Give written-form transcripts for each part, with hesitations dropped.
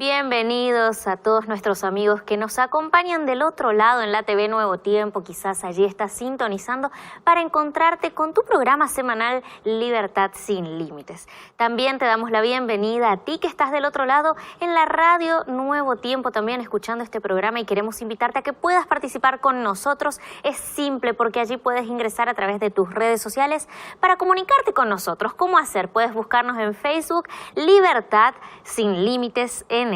Bienvenidos a todos nuestros amigos que nos acompañan del otro lado en la TV Nuevo Tiempo. Quizás allí estás sintonizando para encontrarte con tu programa semanal Libertad sin Límites. También te damos la bienvenida a ti que estás del otro lado en la radio Nuevo Tiempo, también escuchando este programa, y queremos invitarte a que puedas participar con nosotros. Es simple porque allí puedes ingresar a través de tus redes sociales para comunicarte con nosotros. ¿Cómo hacer? Puedes buscarnos en Facebook Libertad sin Límites NT.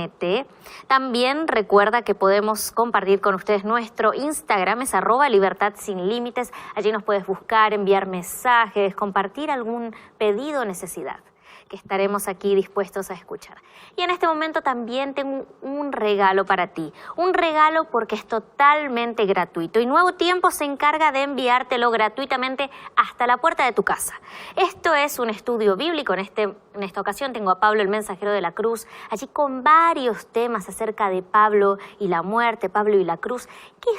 También recuerda que podemos compartir con ustedes nuestro Instagram, es @libertad sin límites. Allí nos puedes buscar, enviar mensajes, compartir algún pedido o necesidad que estaremos aquí dispuestos a escuchar. Y en este momento también tengo un regalo para ti. Un regalo porque es totalmente gratuito y Nuevo Tiempo se encarga de enviártelo gratuitamente hasta la puerta de tu casa. Esto es un estudio bíblico. En esta ocasión tengo a Pablo, el mensajero de la cruz, allí con varios temas acerca de Pablo y la muerte, Pablo y la cruz. ¿Qué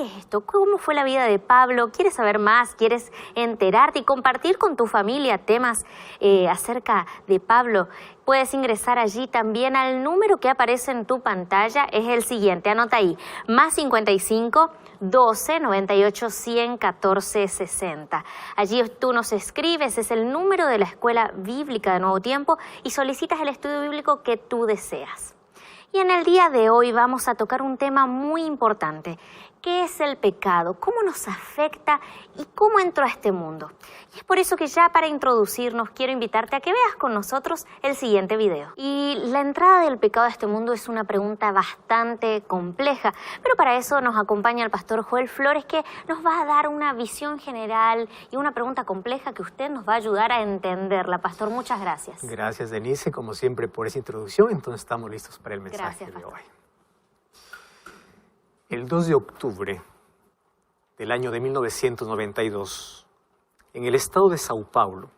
es esto? ¿Cómo fue la vida de Pablo? ¿Quieres saber más? ¿Quieres enterarte y compartir con tu familia temas acerca de Pablo? Puedes ingresar allí también al número que aparece en tu pantalla. Es el siguiente, anota ahí, +55 12 98 100 14 60. Allí tú nos escribes, es el número de la Escuela Bíblica de Nuevo Tiempo, y solicitas el estudio bíblico que tú deseas. Y en el día de hoy vamos a tocar un tema muy importante. ¿Qué es el pecado? ¿Cómo nos afecta? ¿Y cómo entró a este mundo? Y es por eso que ya para introducirnos quiero invitarte a que veas con nosotros el siguiente video. Y la entrada del pecado a este mundo es una pregunta bastante compleja, pero para eso nos acompaña el pastor Joel Flores, que nos va a dar una visión general y una pregunta compleja que usted nos va a ayudar a entenderla. Pastor, muchas gracias. Gracias, Denise, como siempre, por esa introducción. Entonces estamos listos para el mensaje. Gracias, de pastor. hoy. El 2 de octubre del año de 1992, en el estado de Sao Paulo,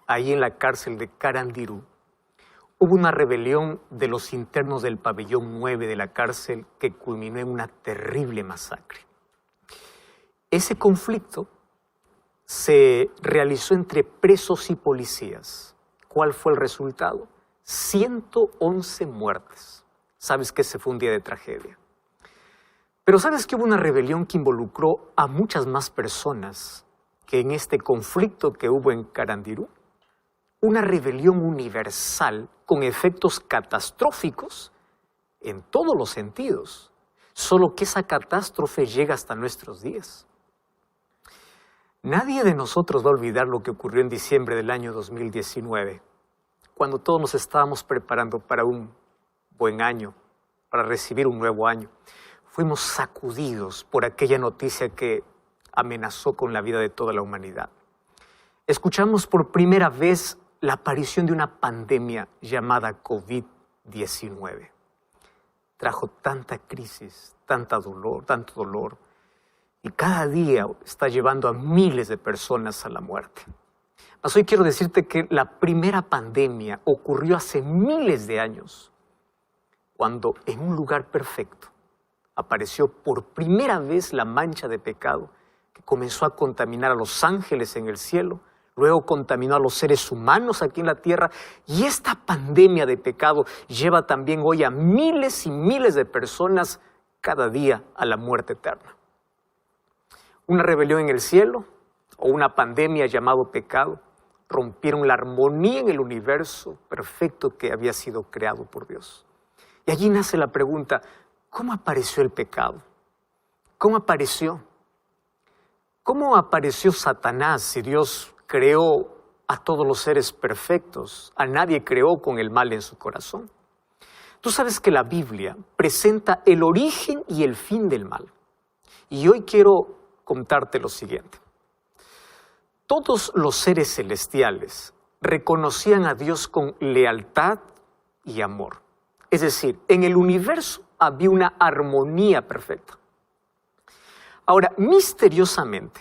ahí en la cárcel de Carandiru, hubo una rebelión de los internos del pabellón 9 de la cárcel que culminó en una terrible masacre. Ese conflicto se realizó entre presos y policías. ¿Cuál fue el resultado? 111 muertes. Sabes que ese fue un día de tragedia. Pero ¿sabes que hubo una rebelión que involucró a muchas más personas que en este conflicto que hubo en Carandiru? Una rebelión universal con efectos catastróficos en todos los sentidos, solo que esa catástrofe llega hasta nuestros días. Nadie de nosotros va a olvidar lo que ocurrió en diciembre del año 2019, cuando todos nos estábamos preparando para un buen año, para recibir un nuevo año. Fuimos sacudidos por aquella noticia que amenazó con la vida de toda la humanidad. Escuchamos por primera vez la aparición de una pandemia llamada COVID-19. Trajo tanta crisis, tanto dolor, y cada día está llevando a miles de personas a la muerte. Mas hoy quiero decirte que la primera pandemia ocurrió hace miles de años, cuando en un lugar perfecto apareció por primera vez la mancha de pecado que comenzó a contaminar a los ángeles en el cielo, luego contaminó a los seres humanos aquí en la tierra, y esta pandemia de pecado lleva también hoy a miles y miles de personas cada día a la muerte eterna. Una rebelión en el cielo o una pandemia llamado pecado rompieron la armonía en el universo perfecto que había sido creado por Dios. Y allí nace la pregunta: ¿cómo apareció el pecado? ¿Cómo apareció? ¿Cómo apareció Satanás si Dios creó a todos los seres perfectos? A nadie creó con el mal en su corazón. Tú sabes que la Biblia presenta el origen y el fin del mal. Y hoy quiero contarte lo siguiente. Todos los seres celestiales reconocían a Dios con lealtad y amor. Es decir, en el universo había una armonía perfecta. Ahora, misteriosamente,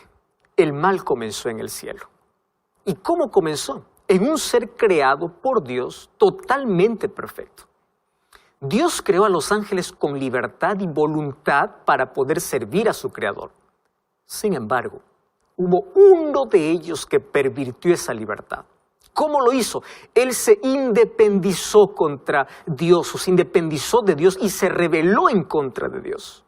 el mal comenzó en el cielo. ¿Y cómo comenzó? En un ser creado por Dios totalmente perfecto. Dios creó a los ángeles con libertad y voluntad para poder servir a su creador. Sin embargo, hubo uno de ellos que pervirtió esa libertad. ¿Cómo lo hizo? Él se independizó contra Dios, o se independizó de Dios y se rebeló en contra de Dios.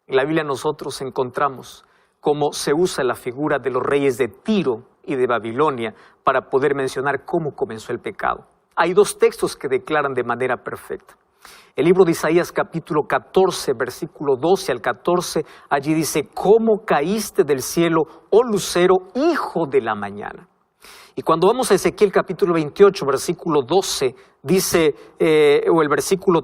En la Biblia nosotros encontramos cómo se usa la figura de los reyes de Tiro y de Babilonia para poder mencionar cómo comenzó el pecado. Hay dos textos que declaran de manera perfecta. El libro de Isaías capítulo 14, versículo 12 al 14, allí dice: ¿cómo caíste del cielo, oh lucero, hijo de la mañana? Y cuando vamos a Ezequiel capítulo 28, versículo 12, dice, o el versículo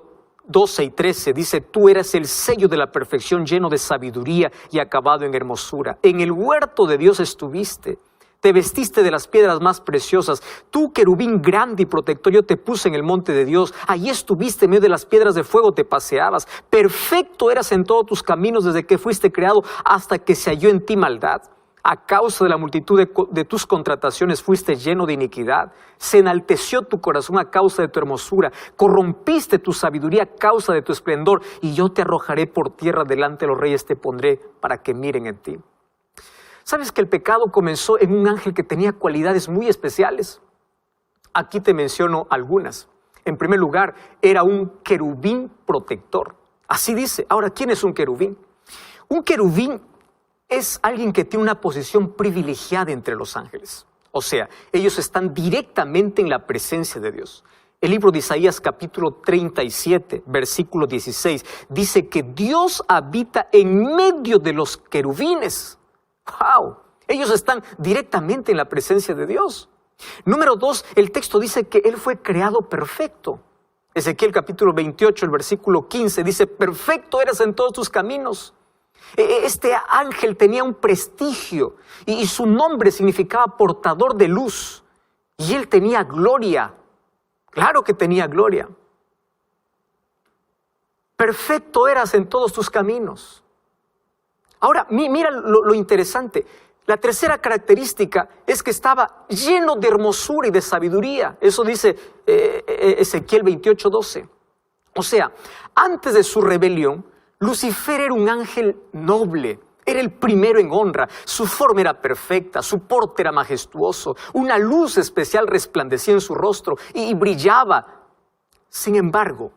12 y 13, dice: tú eras el sello de la perfección, lleno de sabiduría y acabado en hermosura. En el huerto de Dios estuviste. Te vestiste de las piedras más preciosas. Tú, querubín grande y protector, yo te puse en el monte de Dios. Allí estuviste en medio de las piedras de fuego, te paseabas. Perfecto eras en todos tus caminos desde que fuiste creado hasta que se halló en ti maldad. A causa de la multitud de tus contrataciones fuiste lleno de iniquidad. Se enalteció tu corazón a causa de tu hermosura. Corrompiste tu sabiduría a causa de tu esplendor. Y yo te arrojaré por tierra, delante de los reyes te pondré para que miren en ti. ¿Sabes que el pecado comenzó en un ángel que tenía cualidades muy especiales? Aquí te menciono algunas. En primer lugar, era un querubín protector. Así dice. Ahora, ¿quién es un querubín? Un querubín es alguien que tiene una posición privilegiada entre los ángeles. O sea, ellos están directamente en la presencia de Dios. El libro de Isaías capítulo 37, versículo 16, dice que Dios habita en medio de los querubines. ¡Wow! Ellos están directamente en la presencia de Dios. Número 2, el texto dice que Él fue creado perfecto. Ezequiel capítulo 28, el versículo 15, dice: perfecto eras en todos tus caminos. Este ángel tenía un prestigio y su nombre significaba portador de luz. Y él tenía gloria. Claro que tenía gloria. Perfecto eras en todos tus caminos. Ahora, mira lo interesante. La tercera característica es que estaba lleno de hermosura y de sabiduría. Eso dice Ezequiel 28:12. O sea, antes de su rebelión, Lucifer era un ángel noble. Era el primero en honra. Su forma era perfecta, su porte era majestuoso. Una luz especial resplandecía en su rostro y brillaba. Sin embargo,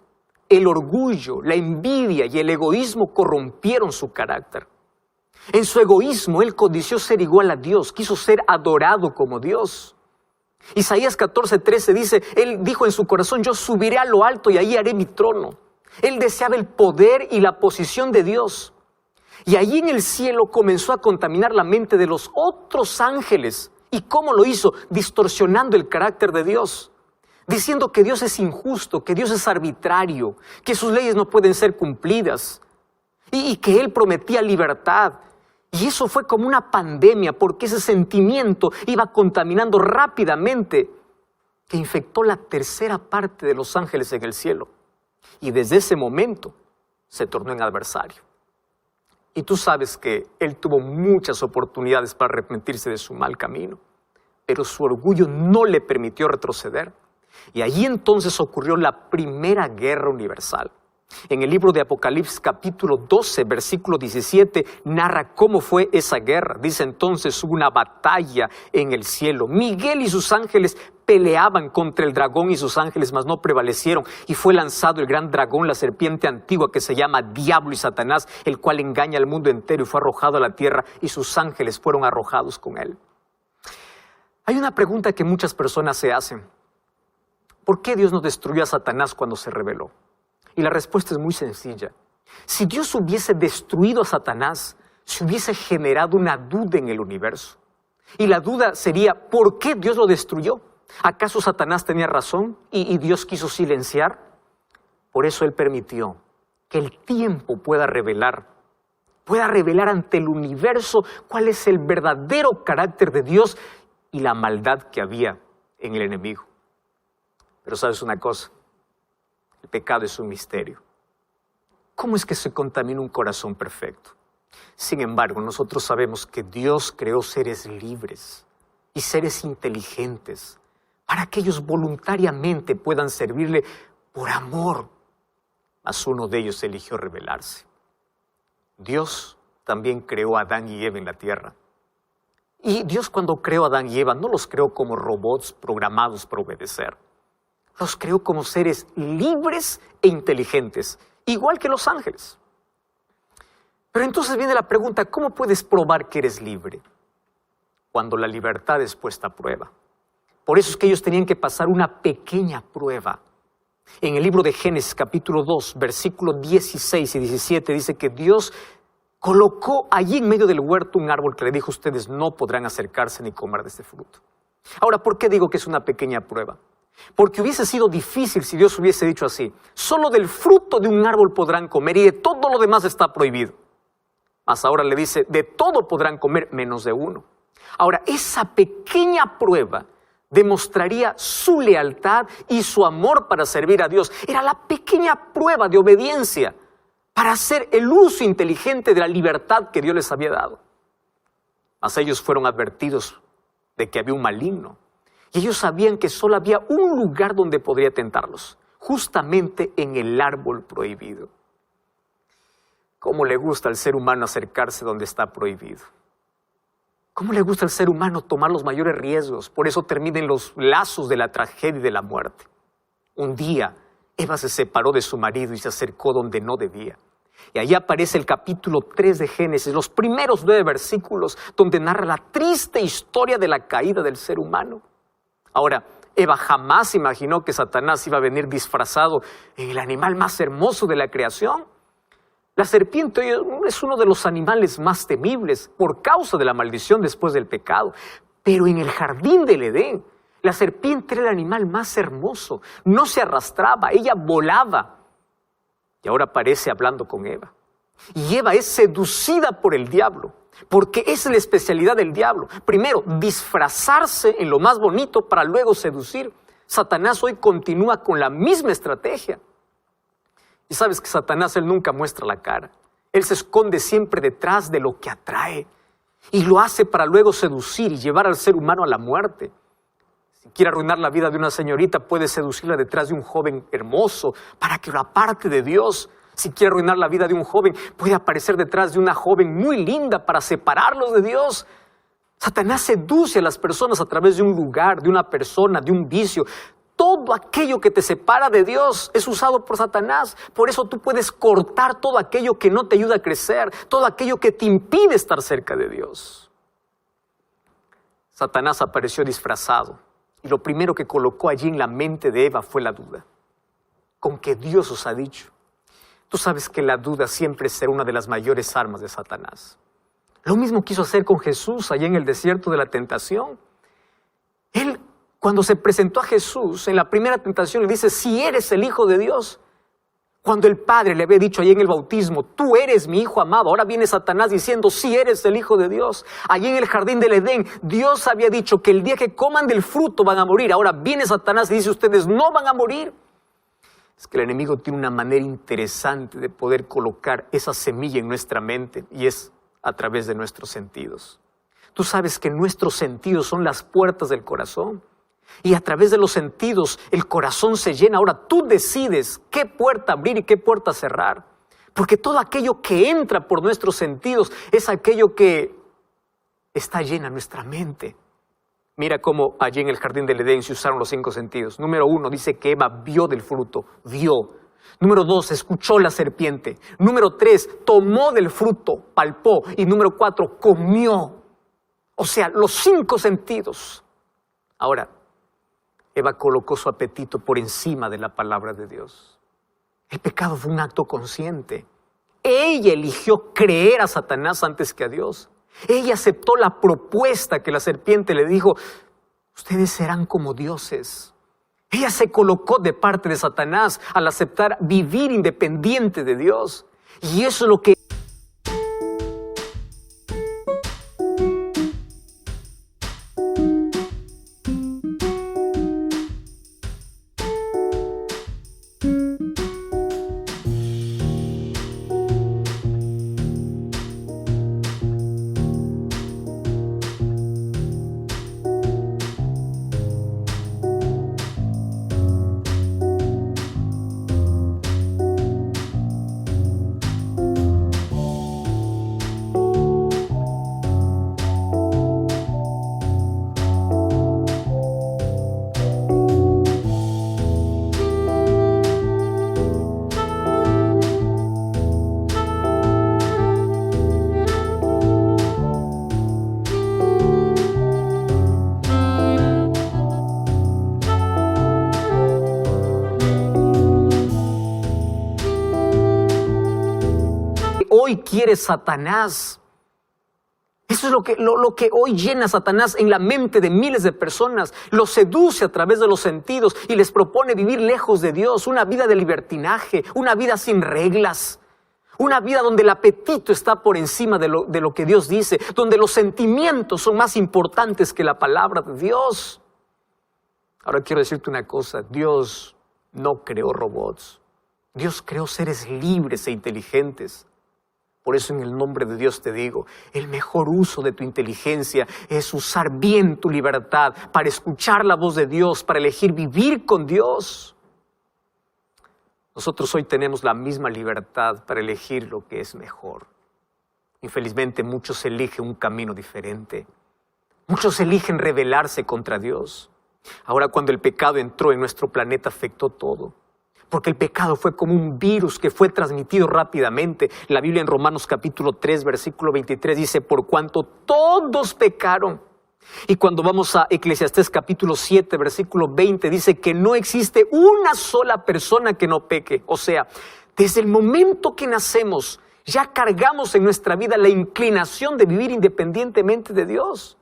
el orgullo, la envidia y el egoísmo corrompieron su carácter. En su egoísmo, él codició ser igual a Dios, quiso ser adorado como Dios. Isaías 14:13 dice, él dijo en su corazón: yo subiré a lo alto y ahí haré mi trono. Él deseaba el poder y la posición de Dios. Y allí en el cielo comenzó a contaminar la mente de los otros ángeles. ¿Y cómo lo hizo? Distorsionando el carácter de Dios. Diciendo que Dios es injusto, que Dios es arbitrario, que sus leyes no pueden ser cumplidas. Y que Él prometía libertad. Y eso fue como una pandemia, porque ese sentimiento iba contaminando rápidamente, que infectó la tercera parte de los ángeles en el cielo. Y desde ese momento se tornó en adversario. Y tú sabes que él tuvo muchas oportunidades para arrepentirse de su mal camino, pero su orgullo no le permitió retroceder. Y allí entonces ocurrió la primera guerra universal. En el libro de Apocalipsis capítulo 12, versículo 17, narra cómo fue esa guerra. Dice: entonces hubo una batalla en el cielo. Miguel y sus ángeles peleaban contra el dragón y sus ángeles, mas no prevalecieron. Y fue lanzado el gran dragón, la serpiente antigua que se llama Diablo y Satanás, el cual engaña al mundo entero, y fue arrojado a la tierra y sus ángeles fueron arrojados con él. Hay una pregunta que muchas personas se hacen. ¿Por qué Dios no destruyó a Satanás cuando se rebeló? Y la respuesta es muy sencilla. Si Dios hubiese destruido a Satanás, se hubiese generado una duda en el universo. Y la duda sería: ¿por qué Dios lo destruyó? ¿Acaso Satanás tenía razón y Dios quiso silenciar? Por eso Él permitió que el tiempo pueda revelar ante el universo cuál es el verdadero carácter de Dios y la maldad que había en el enemigo. Pero ¿sabes una cosa? El pecado es un misterio. ¿Cómo es que se contamina un corazón perfecto? Sin embargo, nosotros sabemos que Dios creó seres libres y seres inteligentes para que ellos voluntariamente puedan servirle por amor. Mas uno de ellos eligió rebelarse. Dios también creó a Adán y Eva en la tierra. Y Dios, cuando creó a Adán y Eva, no los creó como robots programados para obedecer. Los creó como seres libres e inteligentes, igual que los ángeles. Pero entonces viene la pregunta, ¿cómo puedes probar que eres libre? Cuando la libertad es puesta a prueba. Por eso es que ellos tenían que pasar una pequeña prueba. En el libro de Génesis, capítulo 2, versículos 16 y 17, dice que Dios colocó allí en medio del huerto un árbol que le dijo, ustedes no podrán acercarse ni comer de este fruto. Ahora, ¿por qué digo que es una pequeña prueba? Porque hubiese sido difícil si Dios hubiese dicho así, solo del fruto de un árbol podrán comer y de todo lo demás está prohibido. Mas ahora le dice, de todo podrán comer menos de uno. Ahora, esa pequeña prueba demostraría su lealtad y su amor para servir a Dios. Era la pequeña prueba de obediencia para hacer el uso inteligente de la libertad que Dios les había dado. Mas ellos fueron advertidos de que había un maligno. Y ellos sabían que solo había un lugar donde podría tentarlos, justamente en el árbol prohibido. ¿Cómo le gusta al ser humano acercarse donde está prohibido? ¿Cómo le gusta al ser humano tomar los mayores riesgos? Por eso termina en los lazos de la tragedia y de la muerte. Un día, Eva se separó de su marido y se acercó donde no debía. Y ahí aparece el capítulo 3 de Génesis, los primeros 9 versículos, donde narra la triste historia de la caída del ser humano. Ahora, Eva jamás imaginó que Satanás iba a venir disfrazado en el animal más hermoso de la creación. La serpiente es uno de los animales más temibles por causa de la maldición después del pecado. Pero en el jardín del Edén, la serpiente era el animal más hermoso. No se arrastraba, ella volaba. Y ahora aparece hablando con Eva. Y Eva es seducida por el diablo, porque esa es la especialidad del diablo. Primero, disfrazarse en lo más bonito para luego seducir. Satanás hoy continúa con la misma estrategia. Y sabes que Satanás, él nunca muestra la cara. Él se esconde siempre detrás de lo que atrae. Y lo hace para luego seducir y llevar al ser humano a la muerte. Si quiere arruinar la vida de una señorita, puede seducirla detrás de un joven hermoso para que lo aparte de Dios. Si quiere arruinar la vida de un joven, puede aparecer detrás de una joven muy linda para separarlos de Dios. Satanás seduce a las personas a través de un lugar, de una persona, de un vicio. Todo aquello que te separa de Dios es usado por Satanás. Por eso tú puedes cortar todo aquello que no te ayuda a crecer, todo aquello que te impide estar cerca de Dios. Satanás apareció disfrazado y lo primero que colocó allí en la mente de Eva fue la duda. ¿Con qué Dios os ha dicho? Tú sabes que la duda siempre será una de las mayores armas de Satanás. Lo mismo quiso hacer con Jesús allá en el desierto de la tentación. Él, cuando se presentó a Jesús en la primera tentación, le dice, si eres el Hijo de Dios. Cuando el Padre le había dicho allí en el bautismo, tú eres mi Hijo amado, ahora viene Satanás diciendo, si eres el Hijo de Dios. Allí en el jardín del Edén, Dios había dicho que el día que coman del fruto van a morir. Ahora viene Satanás y dice, ustedes no van a morir. Es que el enemigo tiene una manera interesante de poder colocar esa semilla en nuestra mente y es a través de nuestros sentidos. Tú sabes que nuestros sentidos son las puertas del corazón. Y a través de los sentidos el corazón se llena. Ahora tú decides qué puerta abrir y qué puerta cerrar. Porque todo aquello que entra por nuestros sentidos es aquello que está llena nuestra mente. Mira cómo allí en el jardín del Edén se usaron los 5 sentidos. Número 1, dice que Eva vio del fruto, vio. Número 2, escuchó la serpiente. Número 3, tomó del fruto, palpó. Y número 4, comió. O sea, los 5 sentidos. Ahora, Eva colocó su apetito por encima de la palabra de Dios. El pecado fue un acto consciente. Ella eligió creer a Satanás antes que a Dios. Ella aceptó la propuesta que la serpiente le dijo, ustedes serán como dioses. Ella se colocó de parte de Satanás al aceptar vivir independiente de Dios. Y eso es lo que hoy quiere Satanás. Eso es lo que hoy llena a Satanás en la mente de miles de personas. Los seduce a través de los sentidos y les propone vivir lejos de Dios, una vida de libertinaje, una vida sin reglas, una vida donde el apetito está por encima de lo que Dios dice, donde los sentimientos son más importantes que la palabra de Dios. Ahora quiero decirte una cosa, Dios no creó robots, Dios creó seres libres e inteligentes. Por eso en el nombre de Dios te digo, el mejor uso de tu inteligencia es usar bien tu libertad para escuchar la voz de Dios, para elegir vivir con Dios. Nosotros hoy tenemos la misma libertad para elegir lo que es mejor. Infelizmente muchos eligen un camino diferente. Muchos eligen rebelarse contra Dios. Ahora cuando el pecado entró en nuestro planeta afectó todo. Porque el pecado fue como un virus que fue transmitido rápidamente. La Biblia en Romanos capítulo 3, versículo 23 dice, por cuanto todos pecaron. Y cuando vamos a Eclesiastés capítulo 7, versículo 20, dice que no existe una sola persona que no peque. O sea, desde el momento que nacemos, ya cargamos en nuestra vida la inclinación de vivir independientemente de Dios.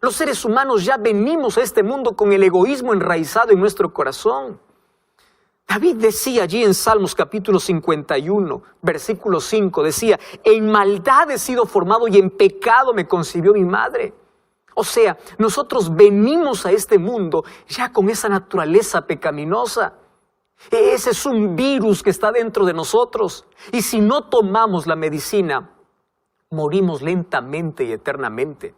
Los seres humanos ya venimos a este mundo con el egoísmo enraizado en nuestro corazón. David decía allí en Salmos capítulo 51, versículo 5, decía, en maldad he sido formado y en pecado me concibió mi madre. O sea, nosotros venimos a este mundo ya con esa naturaleza pecaminosa. Ese es un virus que está dentro de nosotros. Y si no tomamos la medicina, morimos lentamente y eternamente.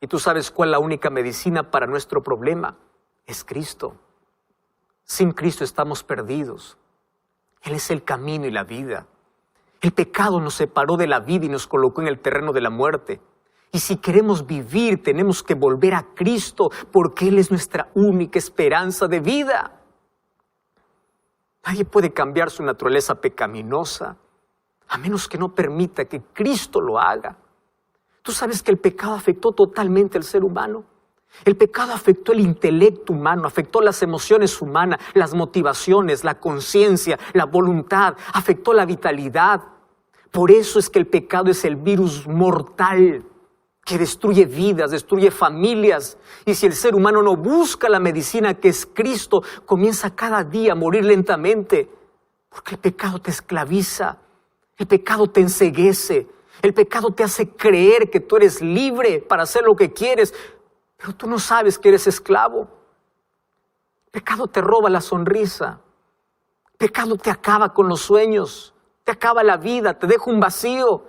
Y tú sabes cuál es la única medicina para nuestro problema. Es Cristo. Sin Cristo estamos perdidos. Él es el camino y la vida. El pecado nos separó de la vida y nos colocó en el terreno de la muerte. Y si queremos vivir, tenemos que volver a Cristo, porque Él es nuestra única esperanza de vida. Nadie puede cambiar su naturaleza pecaminosa, a menos que no permita que Cristo lo haga. ¿Tú sabes que el pecado afectó totalmente al ser humano? El pecado afectó el intelecto humano, afectó las emociones humanas, las motivaciones, la conciencia, la voluntad, afectó la vitalidad. Por eso es que el pecado es el virus mortal que destruye vidas, destruye familias. Y si el ser humano no busca la medicina que es Cristo, comienza cada día a morir lentamente. Porque el pecado te esclaviza, el pecado te enceguece, el pecado te hace creer que tú eres libre para hacer lo que quieres. Pero tú no sabes que eres esclavo. El pecado te roba la sonrisa. El pecado te acaba con los sueños. Te acaba la vida, te deja un vacío.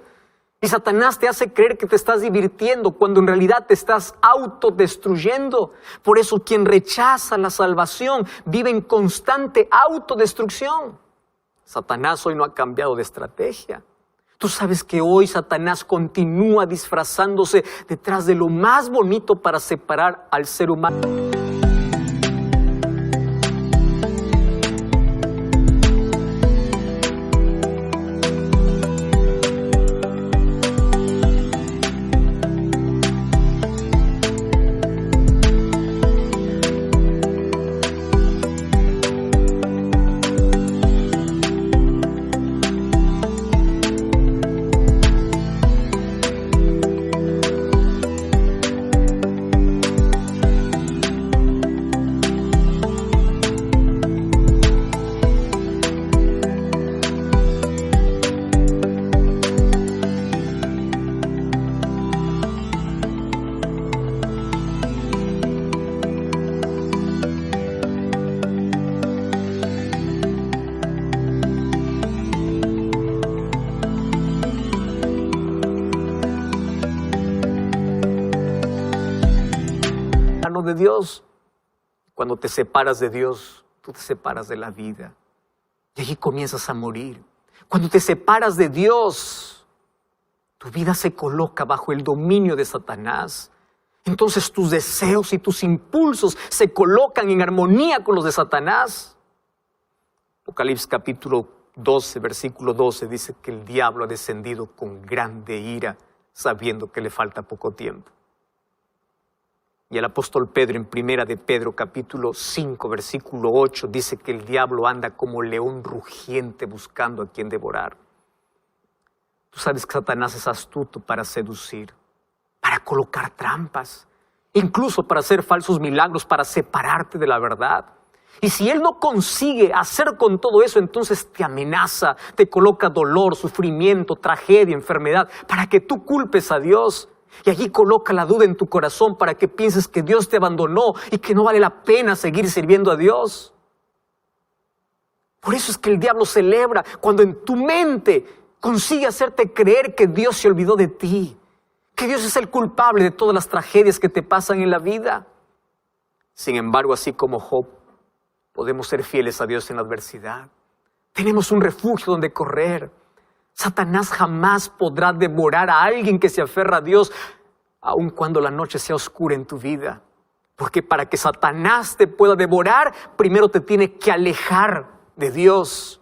Y Satanás te hace creer que te estás divirtiendo cuando en realidad te estás autodestruyendo. Por eso quien rechaza la salvación vive en constante autodestrucción. Satanás hoy no ha cambiado de estrategia. Tú sabes que hoy Satanás continúa disfrazándose detrás de lo más bonito para separar al ser humano. De Dios. Cuando te separas de Dios, tú te separas de la vida y allí comienzas a morir. Cuando te separas de Dios, tu vida se coloca bajo el dominio de Satanás. Entonces tus deseos y tus impulsos se colocan en armonía con los de Satanás. Apocalipsis capítulo 12, versículo 12 dice que el diablo ha descendido con grande ira, sabiendo que le falta poco tiempo. Y el apóstol Pedro en primera de Pedro capítulo 5 versículo 8 dice que el diablo anda como león rugiente buscando a quien devorar. Tú sabes que Satanás es astuto para seducir, para colocar trampas, incluso para hacer falsos milagros, para separarte de la verdad. Y si él no consigue hacer con todo eso, entonces te amenaza, te coloca dolor, sufrimiento, tragedia, enfermedad, para que tú culpes a Dios. Y allí coloca la duda en tu corazón para que pienses que Dios te abandonó y que no vale la pena seguir sirviendo a Dios. Por eso es que el diablo celebra cuando en tu mente consigue hacerte creer que Dios se olvidó de ti, que Dios es el culpable de todas las tragedias que te pasan en la vida. Sin embargo, así como Job, podemos ser fieles a Dios en la adversidad. Tenemos un refugio donde correr. Satanás jamás podrá devorar a alguien que se aferra a Dios, aun cuando la noche sea oscura en tu vida. Porque para que Satanás te pueda devorar, primero te tiene que alejar de Dios.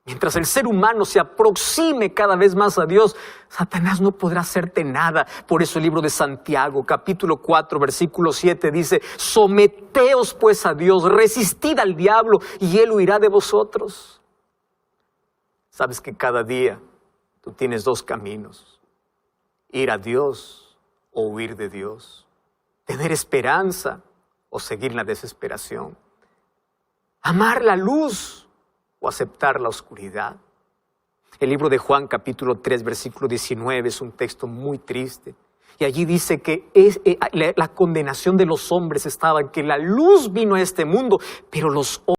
Mientras el ser humano se aproxime cada vez más a Dios, Satanás no podrá hacerte nada. Por eso el libro de Santiago, capítulo 4, versículo 7 dice: someteos pues a Dios, resistid al diablo y él huirá de vosotros. Sabes que cada día tú tienes dos caminos: ir a Dios o huir de Dios, tener esperanza o seguir la desesperación, amar la luz o aceptar la oscuridad. El libro de Juan, capítulo 3, versículo 19, es un texto muy triste. Y allí dice que la condenación de los hombres estaba en que la luz vino a este mundo, pero los hombres